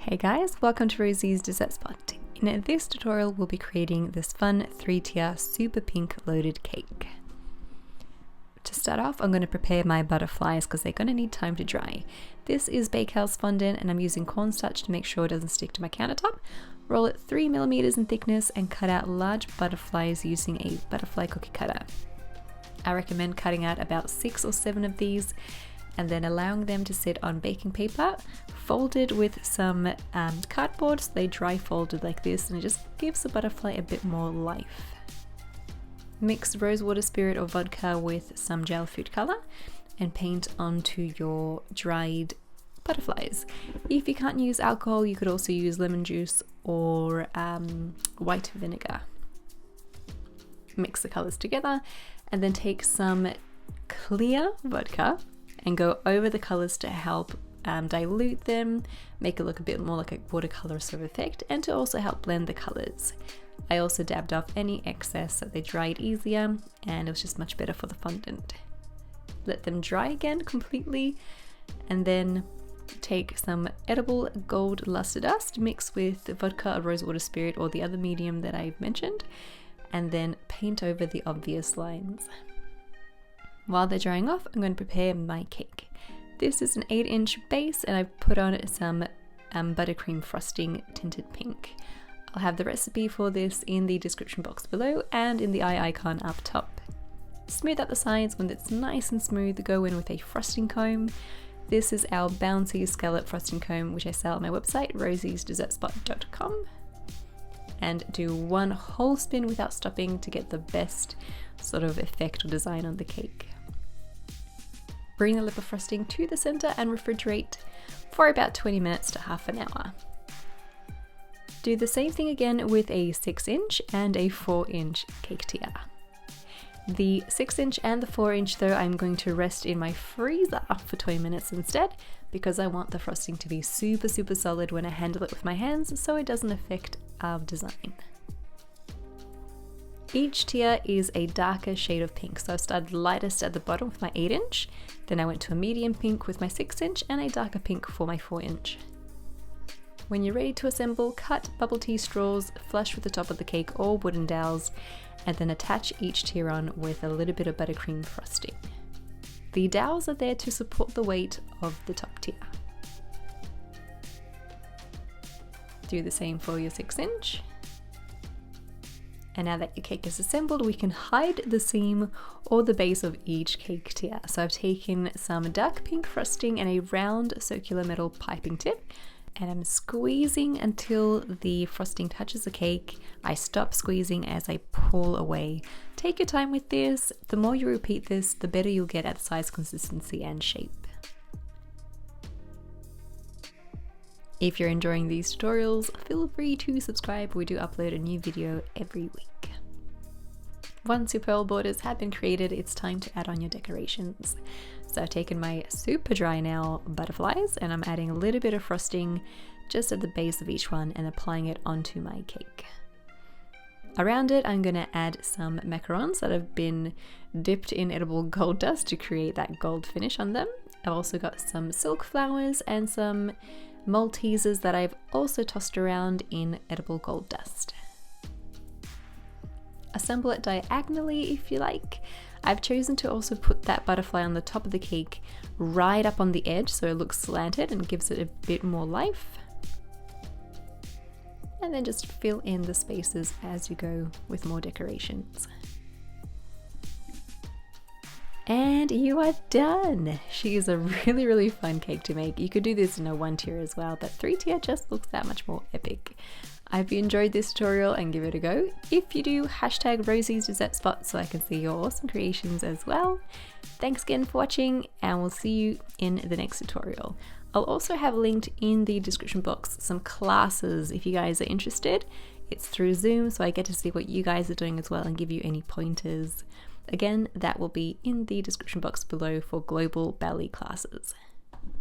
Hey guys, welcome to Rosie's Dessert Spot. In this tutorial we'll be creating this fun 3-tier super pink loaded cake. To start off, I'm going to prepare my butterflies because they're going to need time to dry. This is Bakels fondant and I'm using cornstarch to make sure it doesn't stick to my countertop. Roll it 3mm in thickness and cut out large butterflies using a butterfly cookie cutter. I recommend cutting out about 6 or 7 of these and then allowing them to sit on baking paper, folded with some cardboard so they dry folded like this, and it just gives the butterfly a bit more life. Mix rosewater spirit or vodka with some gel food color and paint onto your dried butterflies. If you can't use alcohol, you could also use lemon juice or white vinegar. Mix the colors together and then take some clear vodka and go over the colors to help dilute them, make it look a bit more like a watercolor sort of effect, and to also help blend the colors. I also dabbed off any excess so they dried easier, and it was just much better for the fondant. Let them dry again completely, and then take some edible gold luster dust, mix with vodka or rosewater spirit or the other medium that I've mentioned, and then paint over the obvious lines. While they're drying off, I'm going to prepare my cake. This is an 8-inch base and I've put on some buttercream frosting tinted pink. I'll have the recipe for this in the description box below and in the eye icon up top. Smooth out the sides. When it's nice and smooth, go in with a frosting comb. This is our Bouncy Scallop frosting comb, which I sell on my website, rosiesdessertspot.com. And do one whole spin without stopping to get the best sort of effect or design on the cake. Bring the lip of frosting to the center and refrigerate for about 20 minutes to half an hour. Do the same thing again with a 6-inch and a 4-inch cake tier. The 6-inch and the 4-inch though, I'm going to rest in my freezer for 20 minutes instead, because I want the frosting to be super solid when I handle it with my hands so it doesn't affect our design. Each tier is a darker shade of pink, so I started lightest at the bottom with my 8-inch, then I went to a medium pink with my 6-inch and a darker pink for my 4-inch. When you're ready to assemble, cut bubble tea straws flush with the top of the cake or wooden dowels, and then attach each tier on with a little bit of buttercream frosting. The dowels are there to support the weight of the top tier. Do the same for your 6-inch. And now that your cake is assembled, we can hide the seam or the base of each cake tier. So I've taken some dark pink frosting and a round circular metal piping tip, and I'm squeezing until the frosting touches the cake. I stop squeezing as I pull away. Take your time with this. The more you repeat this, the better you'll get at size, consistency, and shape. If you're enjoying these tutorials, feel free to subscribe. We do upload a new video every week. Once your pearl borders have been created, it's time to add on your decorations. So I've taken my super dry now butterflies and I'm adding a little bit of frosting just at the base of each one and applying it onto my cake. Around it, I'm going to add some macarons that have been dipped in edible gold dust to create that gold finish on them. I've also got some silk flowers and some Maltesers that I've also tossed around in edible gold dust. Assemble it diagonally if you like. I've chosen to also put that butterfly on the top of the cake right up on the edge so it looks slanted and gives it a bit more life. And then just fill in the spaces as you go with more decorations. And you are done! She is a really fun cake to make. You could do this in a 1-tier as well, but 3-tier just looks that much more epic. I hope you enjoyed this tutorial and give it a go. If you do, hashtag Rosie's Dessert Spot so I can see your awesome creations as well. Thanks again for watching and we'll see you in the next tutorial. I'll also have linked in the description box some classes if you guys are interested. It's through Zoom so I get to see what you guys are doing as well and give you any pointers. Again, that will be in the description box below for global ballet classes.